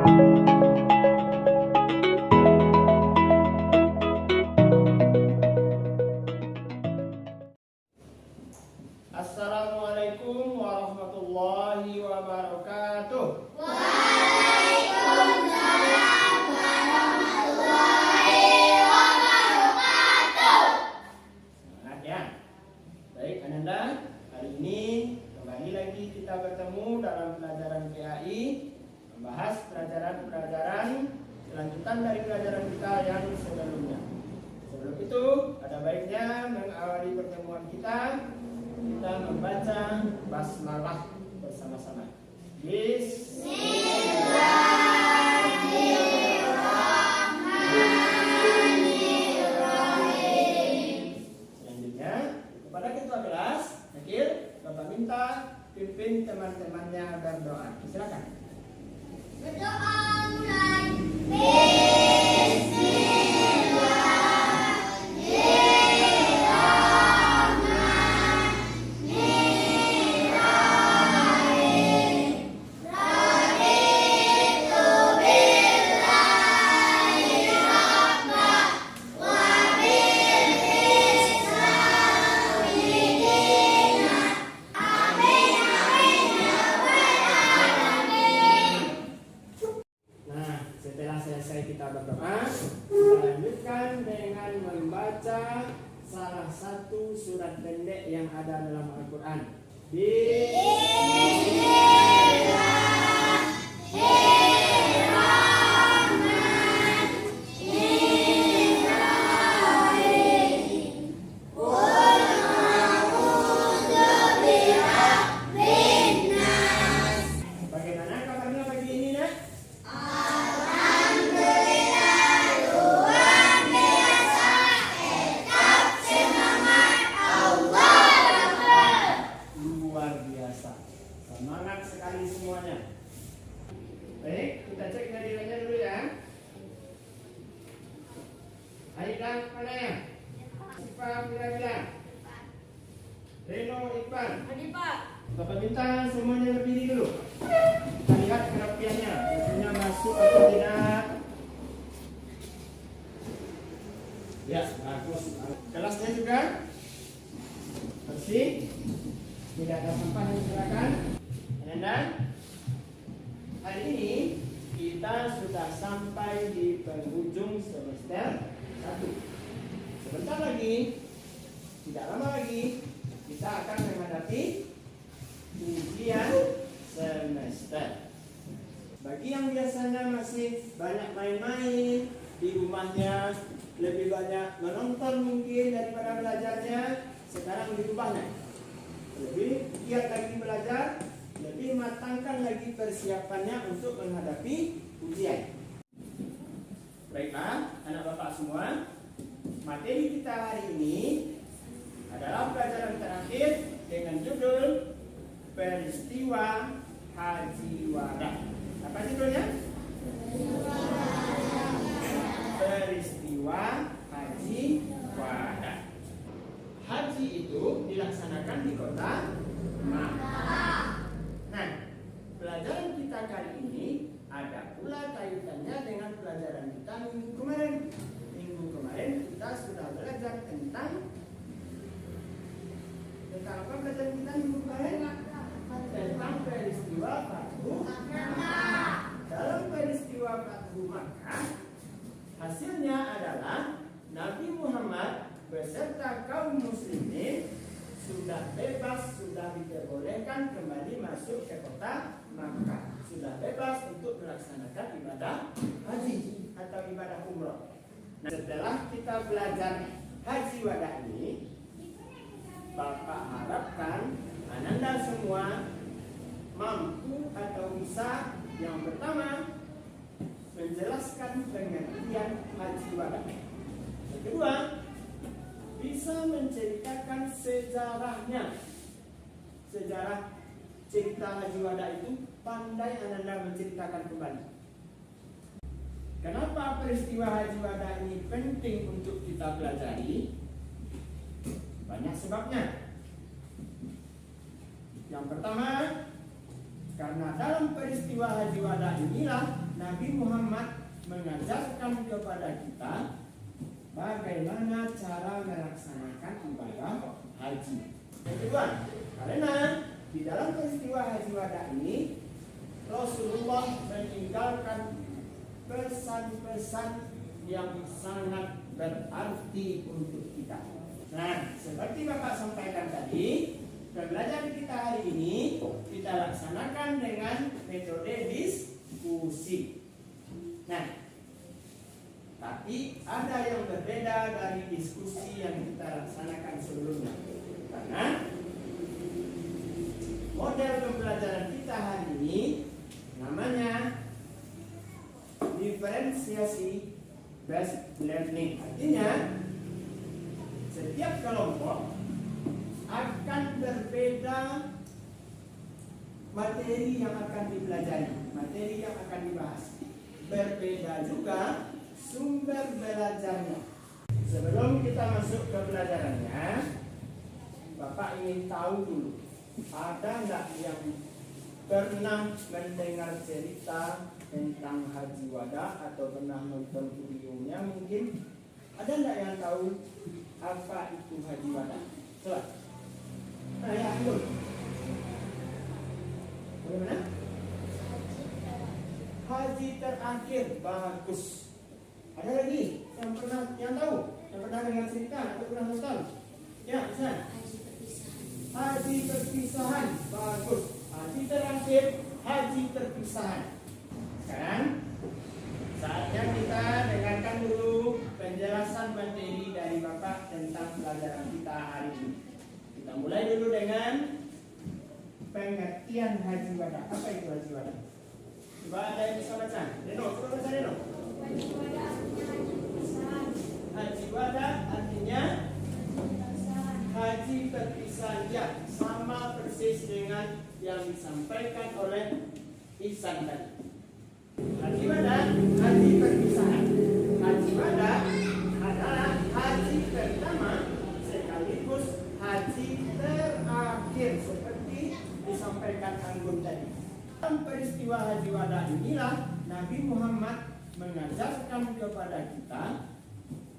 Assalamualaikum warahmatullahi wabarakatuh. Waalaikumsalam warahmatullahi wabarakatuh. Semangat ya. Baik Ananda, hari ini kembali lagi kita bertemu dalam pelajaran PAI, membahas pelajaran-pelajaran lanjutan dari pelajaran kita yang sebelumnya. Sebelum itu, ada baiknya mengawali pertemuan kita membaca basmalah bersama-sama. Bismillahirrahmanirrahim. Selanjutnya, kepada ketua kelas, Akil, Bapak minta pimpin teman-temannya berdoa. Silakan. Berdoa mulai. Salah satu surat pendek yang ada dalam Al-Quran. Bagaimana kabarnya pagi ini, Nak? Semangat sekali semuanya. Baik, kita cek kehadirannya dulu ya. Aidan mana ya? Sipa Bila. Reno Ipan. Bapak minta semuanya berdiri dulu. Kita lihat kerapiannya, maksudnya masuk atau tidak. Ya, bagus. Kelasnya juga bersih, tidak ada sampah yang silakan. Dan hari ini kita sudah sampai di penghujung semester 1. Sebentar lagi, tidak lama lagi, kita akan menghadapi ujian semester. Bagi yang biasanya masih banyak main-main di rumahnya, lebih banyak menonton mungkin daripada belajarnya, sekarang dirubahnya. Lebih giat lagi belajar, lebih matangkan lagi persiapannya untuk menghadapi ujian. Baiklah, anak bapak semua, materi kita hari ini adalah pelajaran terakhir dengan judul Peristiwa Haji Wada. Apa judulnya? Peristiwa Haji Wada. Haji itu dilaksanakan di kota Makkah. Nah, pelajaran kita kali ini ada pula kaitannya dengan pelajaran kita minggu kemarin. Minggu kemarin kita sudah belajar tentang apa pelajaran kita minggu kemarin? Tentang peristiwa Fathu Makkah. Dalam peristiwa Fathu Makkah, hasilnya adalah Nabi Muhammad beserta kaum muslimin sudah bebas, sudah diperbolehkan kembali masuk ke kota Makkah. Sudah bebas untuk melaksanakan ibadah haji atau ibadah umroh. Nah, setelah kita belajar haji wada ini, Bapak harapkan Ananda semua mampu atau bisa yang pertama menjelaskan pengertian haji wada. Yang kedua, bisa menceritakan sejarahnya. Sejarah cerita haji wada itu pandai Ananda menceritakan kembali. Kenapa peristiwa haji wada ini penting untuk kita pelajari? Banyak sebabnya. Yang pertama, karena dalam peristiwa haji wada inilah Nabi Muhammad mengajarkan kepada kita bagaimana cara melaksanakan ibadah haji. Yang kedua, karena di dalam peristiwa Haji Wada ini Rasulullah meninggalkan pesan-pesan yang sangat berarti untuk kita. Nah, seperti Bapak sampaikan tadi, pembelajaran kita hari ini kita laksanakan dengan metode diskusi. Nah, tapi ada yang berbeda dari diskusi yang kita laksanakan sebelumnya. Karena model pembelajaran kita hari ini namanya diferensiasi based learning. Artinya setiap kelompok akan berbeda materi yang akan dipelajari, materi yang akan dibahas. Berbeda juga sumber belajarnya. Sebelum kita masuk ke pelajarannya, Bapak ingin tahu dulu, ada nggak yang pernah mendengar cerita tentang Haji Wada atau pernah nonton videonya mungkin? Ada nggak yang tahu apa itu Haji Wada? Coba. Nah, ya, Anggun. Bagaimana? Haji terakhir, bagus. Ada lagi yang pernah yang tahu, yang pernah dengar cerita atau pernah nonton? Ya, bisa. Haji perpisahan, bagus. Haji terakhir, haji perpisahan. Sekarang saatnya kita dengarkan dulu penjelasan materi dari Bapak tentang pelajaran kita hari ini. Kita mulai dulu dengan pengertian Haji Wada. Apa itu Haji Wada? Coba ada yang bisa baca? Reno, coba baca Reno. Haji Wada artinya haji perpisahan. Ya, sama persis dengan yang disampaikan oleh Ihsan tadi. Haji Wada, haji perpisahan. Haji Wada adalah haji pertama sekaligus haji terakhir seperti disampaikan Anggun tadi. Dalam peristiwa Haji Wada inilah Nabi Muhammad mengajarkan kepada kita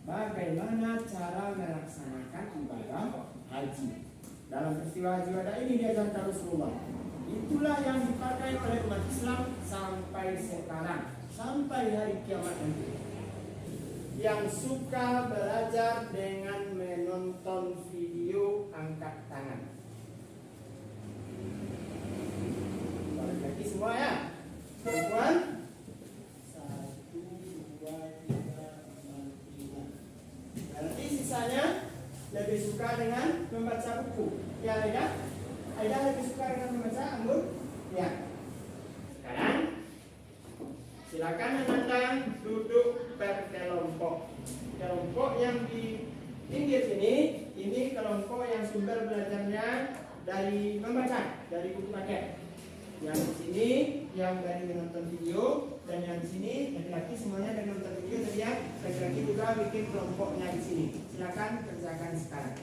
bagaimana cara melaksanakan ibadah haji. Dalam peristiwa Haji Wada ini diajarkan Rasulullah. Itulah yang dipakai oleh umat Islam sampai sekarang, sampai hari kiamat nanti. Yang suka belajar dengan menonton video angkat tangan. Balik lagi semua ya. Perempuan 1, 2, 3, 4, 5. Nanti sisanya lebih suka dengan membaca buku. Ya, Aida? Aida lebih suka dengan membaca, Anggun? Ya. Sekarang silakan Anda duduk berkelompok. Kelompok yang di pinggir ini kelompok yang sumber belajarnya dari membaca, dari buku paket. Yang di sini yang dari menonton video, dan yang di sini laki-laki semuanya dari menonton video. Jadi ya, laki-laki juga bikin kelompoknya di sini. Silakan kerjakan sekarang.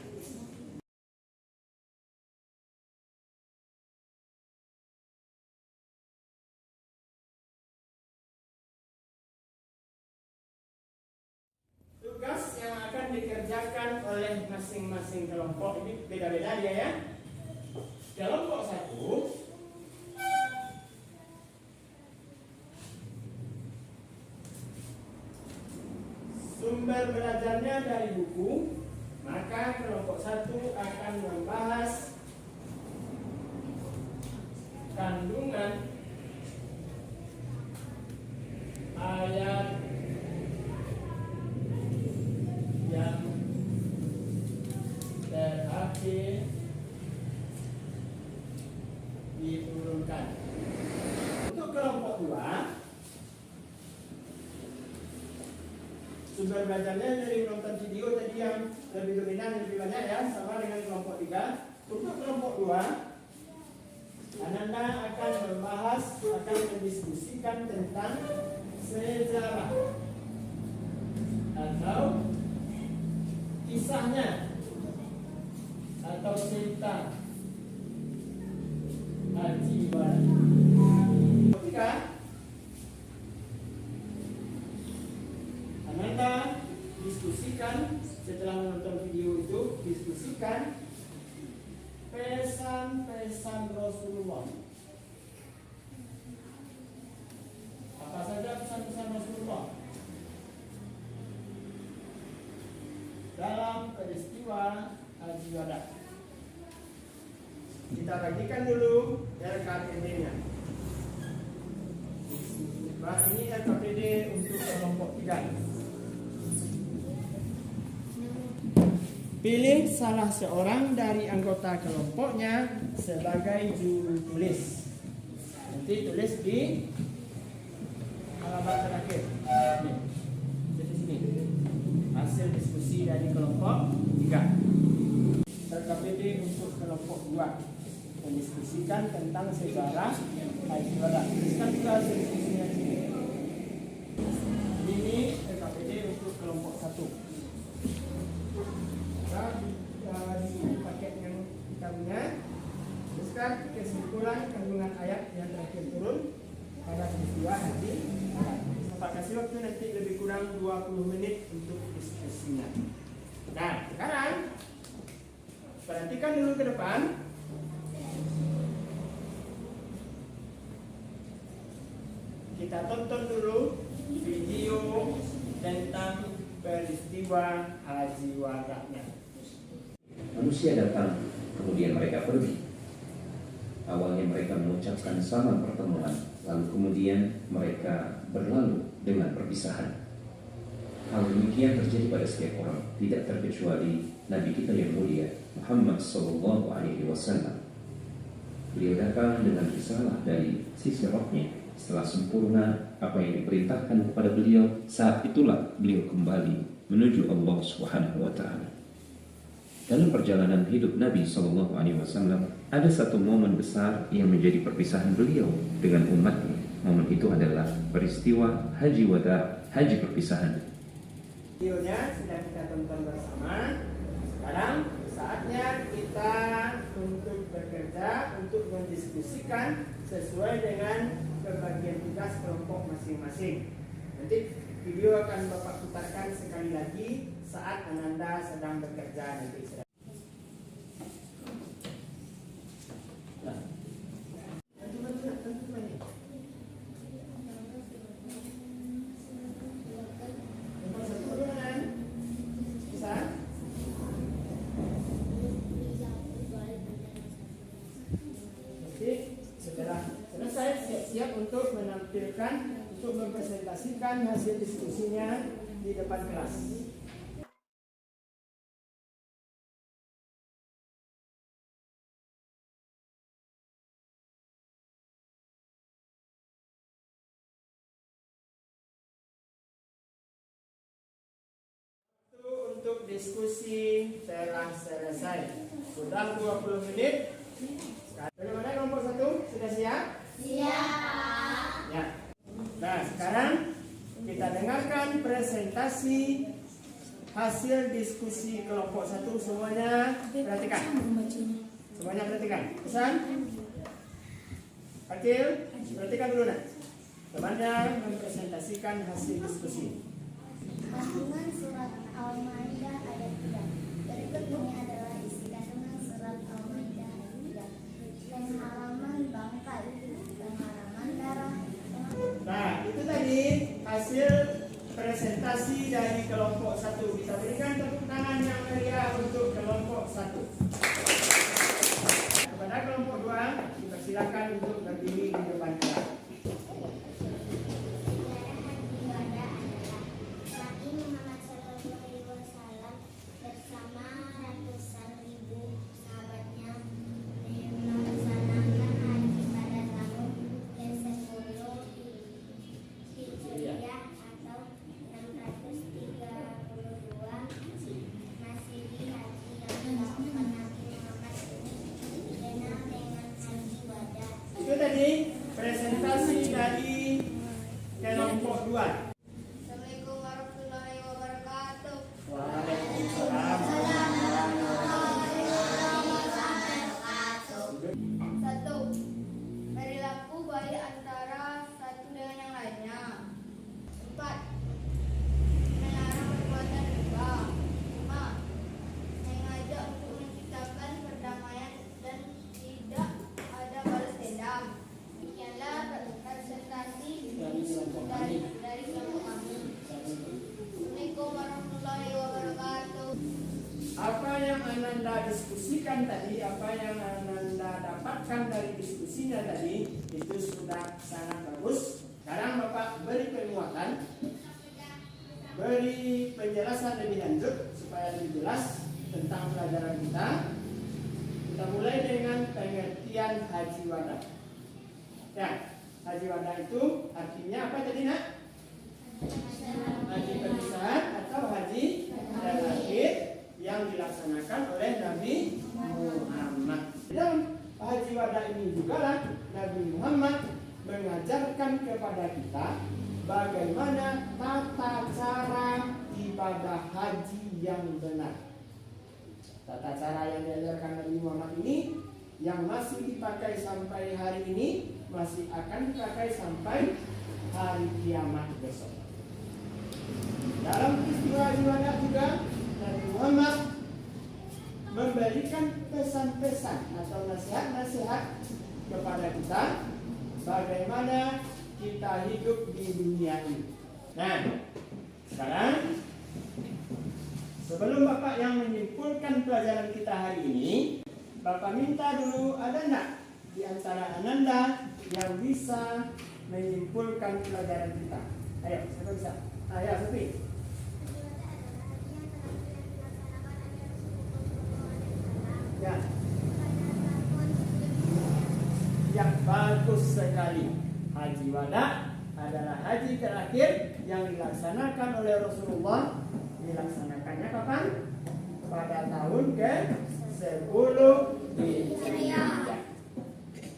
Tugas yang akan dikerjakan oleh masing-masing kelompok ini beda-beda dia ya. Kelompok 1 sumber belajarnya dari buku, maka kelompok 1 akan membahas kandungan ayat yang terakhir diturunkan. Untuk kelompok 2 sumber belajarnya dari menonton video tadi yang lebih dominan, lebih banyak ya, sama dengan kelompok 3. Untuk kelompok 2 Ananda akan membahas, akan mendiskusikan tentang sejarah atau kisahnya atau cerita Haji Wada. kita bagikan dulu LKPD-nya. Nah, ini LKPD untuk kelompok 3. Pilih salah seorang dari anggota kelompoknya sebagai juru tulis. Nanti tulis di halaman terakhir. Nih, di sini. Hasil diskusi dari kelompok 3. LKPD untuk kelompok 2 mendiskusikan tentang sejarah Haji Wada. Tuliskan juga hasil diskusinya di sini. Ini LKPD untuk kelompok 1. Di paket yang kita punya, tuliskan kesimpulan kandungan ayat yang terakhir turun pada peristiwa Haji Wada. Bapak kasih waktu nanti lebih kurang 20 menit untuk diskusinya. Nah, sekarang perhatikan dulu ke depan. Kita tonton dulu video tentang peristiwa Haji Wada-nya. Manusia datang, kemudian mereka pergi. Awalnya mereka mengucapkan salam pertemuan, lalu kemudian mereka berlalu dengan perpisahan. Hal demikian terjadi pada setiap orang, tidak terkecuali Nabi kita yang mulia Muhammad SAW. Beliau datang dengan risalah dari sisi rohnya. Setelah sempurna apa yang diperintahkan kepada beliau, saat itulah beliau kembali menuju Allah Subhanahu wa Ta'ala. Dalam perjalanan hidup Nabi SAW, ada satu momen besar yang menjadi perpisahan beliau dengan umatnya. Momen itu adalah peristiwa Haji Wada, haji perpisahan. Videonya sudah kita tonton bersama. Sekarang saatnya kita untuk bekerja, untuk mendiskusikan sesuai dengan pembagian tugas kelompok masing-masing. Nanti video akan Bapak putarkan sekali lagi saat Ananda sedang bekerja nanti. Setelah selesai, siap-siap untuk menampilkan, untuk mempresentasikan hasil diskusinya di depan kelas. Untuk diskusi telah selesai. Sudah 20 menit. Bagaimana kelompok 1? Sudah siap? Siap. Ya. Nah, sekarang kita dengarkan presentasi hasil diskusi kelompok 1. Semuanya perhatikan. Semuanya perhatikan. Pesan? Akil, perhatikan dulu nak. Temannya mempresentasikan hasil diskusi. Kandungan surat Al-Maidah ayat 3. Berikut ini adalah isi kandungan surat Al-Maidah ayat 3. Pengharaman bangkai, pengharaman darah. Nah, itu tadi hasil presentasi dari kelompok 1. Kita berikan tepuk tangan yang meriah untuk kelompok 1. Kepada kelompok 2, dipersilakan untuk berdiri di depan kelas. Itu tadi presentasi dari kelompok 2. Assalamualaikum warahmatullahi wabarakatuh. Waalaikumsalam. Satu, perilaku baik antara satu dengan yang lainnya. 4, melarang perbuatan riba. 5, mengajak untuk menciptakan perdamaian dan tidak ada balas dendam. Demikianlah presentasi dari kelompok kami. Assalamualaikum warahmatullahi wabarakatuh. Apa yang Ananda diskusikan tadi, apa yang Ananda dapat dapatkan dari diskusinya tadi itu sudah sangat bagus. Sekarang Bapak beri penguatan, beri penjelasan lebih lanjut supaya lebih jelas tentang pelajaran kita. Kita mulai dengan pengertian haji wada. Ya, haji wada itu artinya apa tadi nak? Haji perpisahan atau haji terakhir yang dilaksanakan oleh Nabi Muhammad. Dalam haji wada ini juga lah Nabi Muhammad mengajarkan kepada kita bagaimana tata cara ibadah haji yang benar. Tata cara yang diajarkan Nabi Muhammad ini yang masih dipakai sampai hari ini, masih akan dipakai sampai hari kiamat besok. Dalam peristiwa haji wada juga Nabi Muhammad memberikan pesan-pesan atau nasihat-nasihat kepada kita bagaimana kita hidup di dunia ini. Nah, sekarang sebelum Bapak yang menyimpulkan pelajaran kita hari ini, Bapak minta dulu ada enggak di antara Ananda yang bisa menyimpulkan pelajaran kita? Ayo, siapa bisa? Ayo, Sofi. Ya. Yang bagus sekali. Haji wada adalah haji terakhir yang dilaksanakan oleh Rasulullah. Dilaksanakannya kapan? Pada tahun ke-10 Hijriah.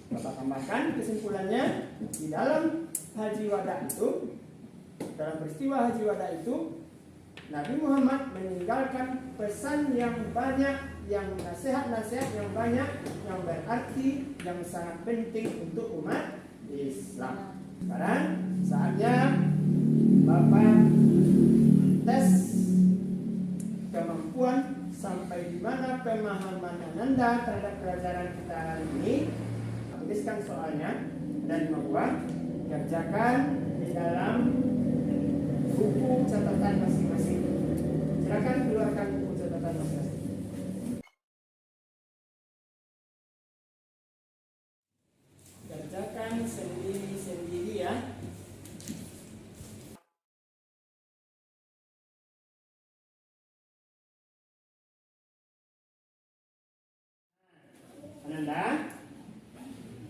Bapak tambahkan kesimpulannya, di dalam haji wada itu, dalam peristiwa haji wada itu, Nabi Muhammad meninggalkan pesan yang banyak, yang nasihat-nasihat yang banyak, yang berarti, yang sangat penting untuk umat Islam. Sekarang saatnya Bapak tes kemampuan sampai di mana pemahaman Ananda terhadap pelajaran kita hari ini. Tuliskan soalnya dan membuat kerjakan di dalam buku catatan masing-masing. Silakan keluarkan buku catatan masing-masing. Kerjakan sendiri-sendiri ya. Ananda,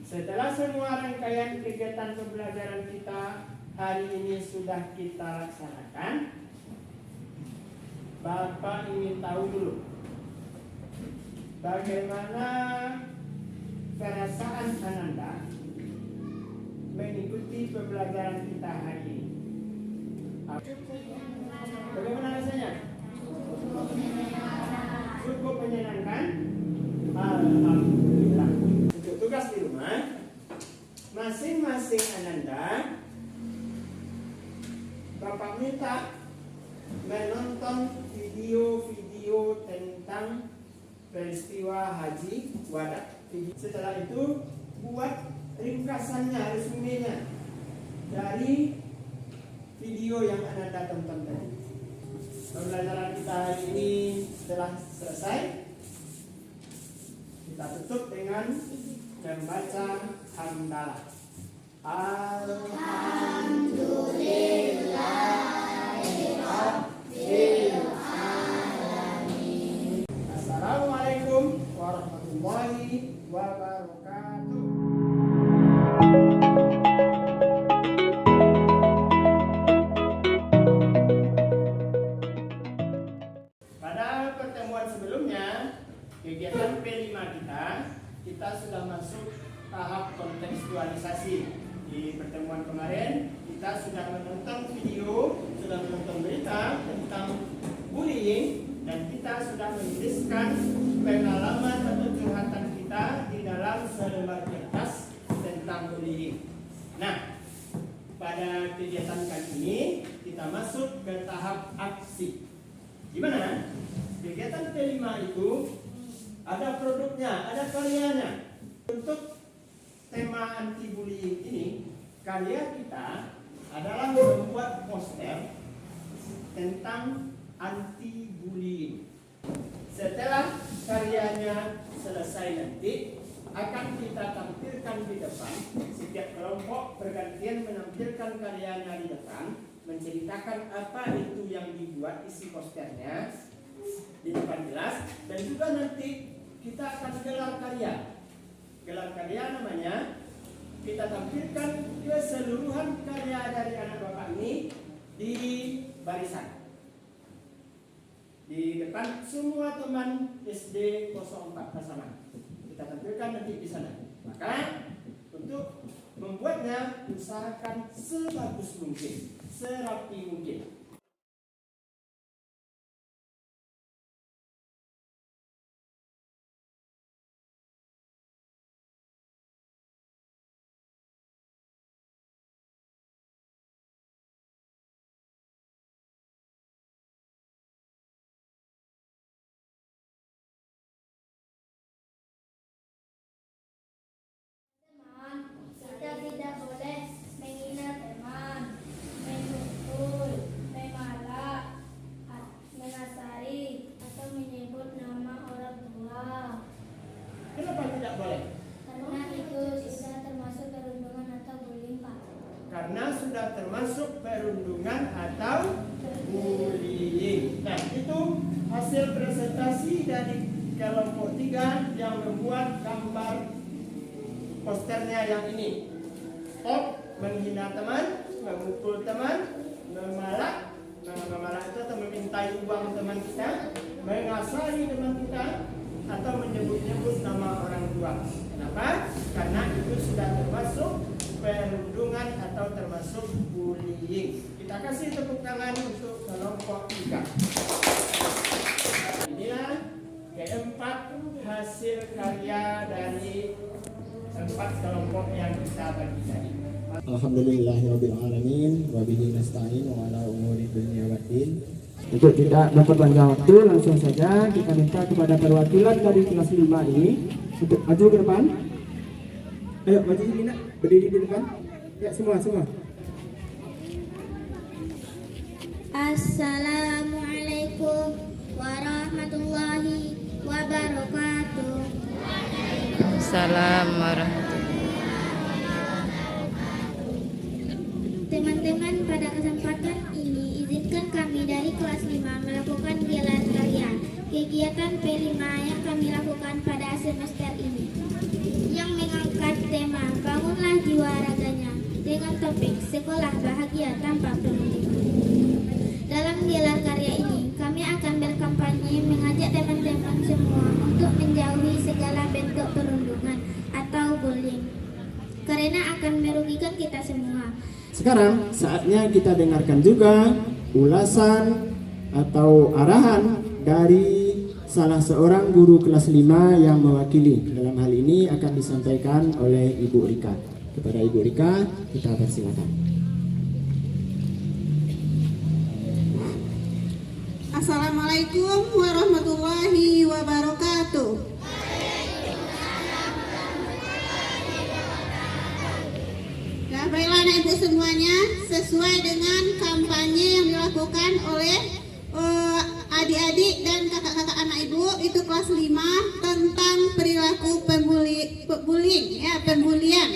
setelah semua rangkaian kegiatan pembelajaran kita hari ini sudah kita laksanakan, Bapak ingin tahu dulu bagaimana perasaan Ananda mengikuti pembelajaran kita hari ini. Bagaimana rasanya? Cukup menyenangkan? Alhamdulillah. Untuk tugas di rumah, masing-masing Ananda Bapak minta menonton video-video tentang peristiwa haji wada. Setelah itu buat ringkasannya, resumenya dari video yang Ananda tonton tadi. Pembelajaran kita hari ini telah selesai. Kita tutup dengan membaca hamdalah. Assalamualaikum warahmatullahi wabarakatuh. Pada pertemuan sebelumnya, kegiatan P5 kita sudah masuk tahap kontekstualisasi. Di pertemuan kemarin kita sudah menonton video, sudah menonton berita tentang bullying, dan kita sudah menuliskan pengalaman atau curhatan kita di dalam selembar kertas tentang bullying. Nah, pada kegiatan kali ini kita masuk ke tahap aksi. Gimana? Kegiatan P5 itu ada produknya, ada karyanya. Untuk tema anti bullying ini, karya kita adalah membuat poster tentang anti bullying. Setelah karyanya selesai nanti, akan kita tampilkan di depan. Setiap kelompok bergantian menampilkan karyanya di depan, menceritakan apa itu yang dibuat, isi posternya di depan kelas, dan juga nanti kita akan gelar karya. Gelar karya namanya, kita tampilkan keseluruhan karya dari anak bapak ini di barisan. Di depan semua teman SD 04 Pasaman. Kita tampilkan nanti di sana. Maka untuk membuatnya usahakan sebagus mungkin, serapi mungkin. Kita tidak boleh menghina teman, memukul, memarah, menasari, atau menyebut nama orang tua. Kenapa tidak boleh? Karena itu sudah termasuk perundungan atau bullying, Pak. Karena sudah termasuk perundungan atau bullying. Nah, itu hasil presentasi dari kelompok 3 yang membuat gambar posternya yang ini. Stop menghina teman, memukul teman, memalak itu atau memintai uang teman kita, mengasari teman kita, atau menyebut-nyebut nama orang tua. Kenapa? Karena itu sudah termasuk perundungan atau termasuk bullying. Kita kasih tepuk tangan untuk kelompok 3. Inilah keempat hasil karya dari 4 kelompok yang kita bagi tadi. Alhamdulillahirabbil alamin wa bihi nasta'in wa ala umuri dunya waddin. Untuk tidak memperpanjang waktu, langsung saja kita minta kepada perwakilan dari kelas 5 ini untuk maju ke depan. Ayo maju sini nak, berdiri di depan. Ya semua. Assalamualaikum warahmatullahi wabarakatuh. Salam warahmatullahi. Teman-teman, pada kesempatan ini izinkan kami dari kelas 5 melakukan gelar karya kegiatan P5 yang kami lakukan pada semester ini, yang mengangkat tema Bangunlah Jiwa Raganya dengan topik Sekolah Bahagia Tanpa Perundungan. Dalam gelar karya ini, kami akan berkampanye mengajak teman-teman semua untuk menjauhi segala bentuk perundungan atau bullying, karena akan merugikan kita semua. Sekarang saatnya kita dengarkan juga ulasan atau arahan dari salah seorang guru kelas 5 yang mewakili. Dalam hal ini akan disampaikan oleh Ibu Rika. Kepada Ibu Rika, kita persilakan. Assalamualaikum warahmatullahi wabarakatuh. Baiklah anak ibu semuanya, sesuai dengan kampanye yang dilakukan oleh adik-adik dan kakak-kakak anak ibu, itu kelas 5 tentang perilaku pembulian.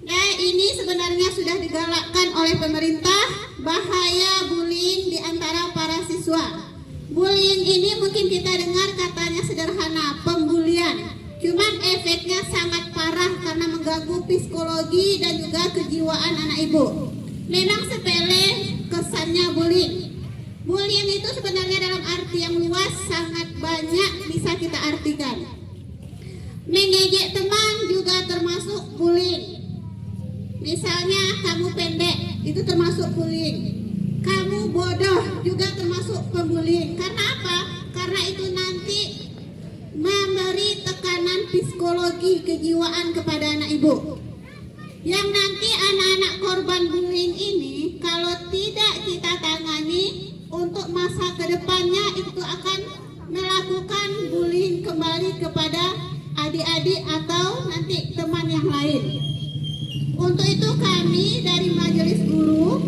Nah, ini sebenarnya sudah digalakkan oleh pemerintah, bahaya bullying di antara para siswa. Bullying ini mungkin kita dengar katanya sederhana, pembulian. Cuman efeknya sangat parah karena mengganggu psikologi dan juga kejiwaan anak ibu. Memang sepele kesannya bullying. Bullying itu sebenarnya dalam arti yang luas sangat banyak bisa kita artikan. Mengejek teman juga termasuk bullying. Misalnya kamu pendek, itu termasuk bullying. Kamu bodoh juga termasuk pembullying. Karena apa? Karena itu nanti memberi tekanan psikologi kejiwaan kepada anak ibu, yang nanti anak-anak korban bullying ini kalau tidak kita tangani, untuk masa kedepannya itu akan melakukan bullying kembali kepada adik-adik atau nanti teman yang lain. Untuk itu kami dari majelis guru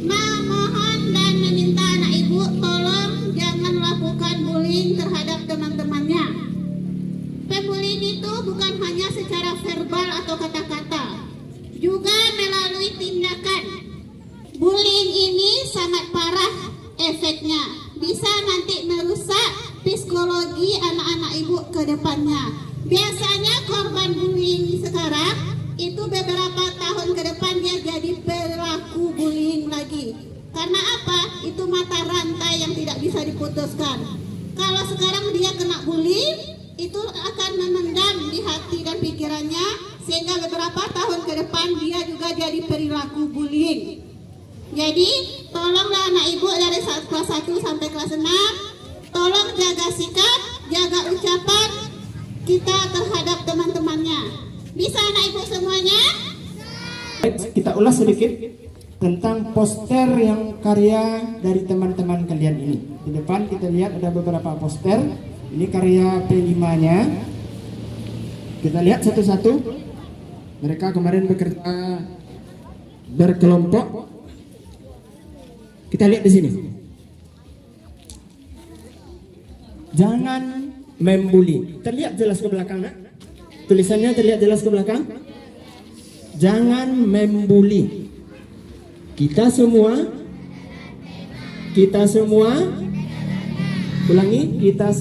memohon dan meminta anak ibu tolong jangan melakukan bullying terhadap teman-temannya. Pembullying bukan hanya secara verbal atau kata-kata, juga melalui tindakan. Bullying ini sangat parah efeknya, bisa nanti merusak psikologi anak-anak ibu ke depannya. Biasanya korban bullying sekarang itu beberapa tahun ke depan dia jadi pelaku bullying lagi. Karena apa? Itu mata rantai yang tidak bisa diputuskan. Kalau sekarang dia kena bullying, itu akan memendam di hati dan pikirannya, sehingga beberapa tahun ke depan dia juga jadi perilaku bullying. Jadi tolonglah anak ibu dari kelas 1 sampai kelas 6, tolong jaga sikap, jaga ucapan kita terhadap teman-temannya. Bisa anak ibu semuanya? Kita ulas sedikit tentang poster yang karya dari teman-teman kalian ini. Di depan kita lihat ada beberapa poster. Ini karya P5-nya. Kita lihat satu-satu. Mereka kemarin bekerja berkelompok. Kita lihat di sini. Jangan membuli. Terlihat jelas ke belakang, nak? Tulisannya terlihat jelas ke belakang. Jangan membuli. Kita semua, ulangi, kita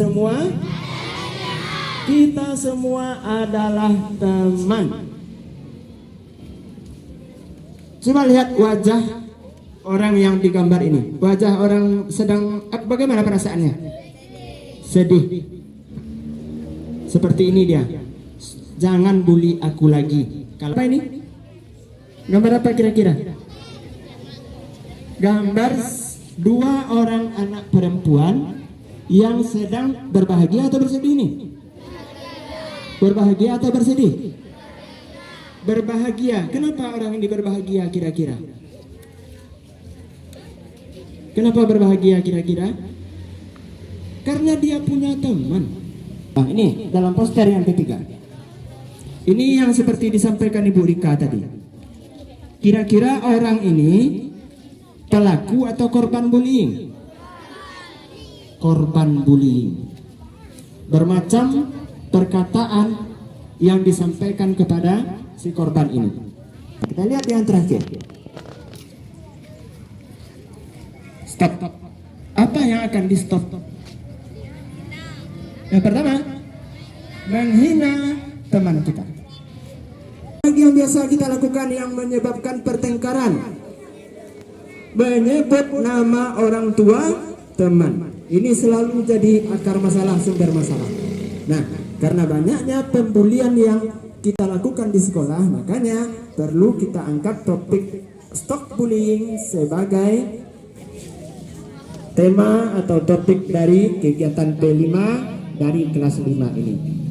semua adalah teman. Coba lihat wajah orang yang digambar ini. Wajah orang sedang, bagaimana perasaannya? Sedih. Seperti ini dia. Jangan bully aku lagi. Kalau apa ini? Gambar apa kira-kira? Gambar dua orang anak perempuan yang sedang berbahagia atau bersedih ini? Berbahagia atau bersedih? Berbahagia. Kenapa orang ini berbahagia kira-kira? Kenapa berbahagia kira-kira? Karena dia punya teman. Nah, ini dalam poster yang ketiga. Ini yang seperti disampaikan Ibu Rika tadi. Kira-kira orang ini pelaku atau korban bullying? Korban bullying. Bermacam perkataan yang disampaikan kepada si korban ini. Kita lihat yang terakhir. Stop. Apa yang akan di stop? Yang pertama, menghina teman kita. Yang biasa kita lakukan yang menyebabkan pertengkaran, menyebut nama orang tua teman. Ini selalu jadi akar masalah, sumber masalah. Nah, karena banyaknya pembulian yang kita lakukan di sekolah, makanya perlu kita angkat topik stop bullying sebagai tema atau topik dari kegiatan P5 dari kelas 5 ini.